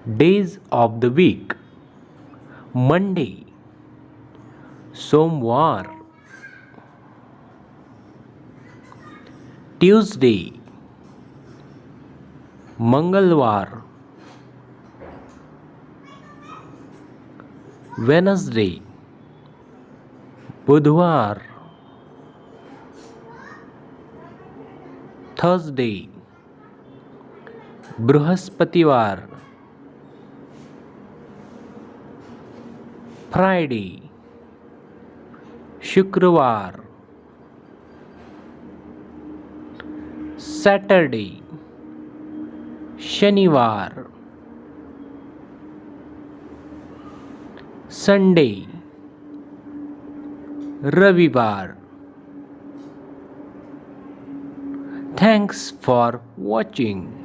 Days of the week: Monday, Somwar, Tuesday, Mangalwar, Wednesday, Budhwar, Thursday, Bruhaspatiwar, Friday, Shukrwar, Saturday, Shaniwar, Sunday, Ravivar. Thanks for watching.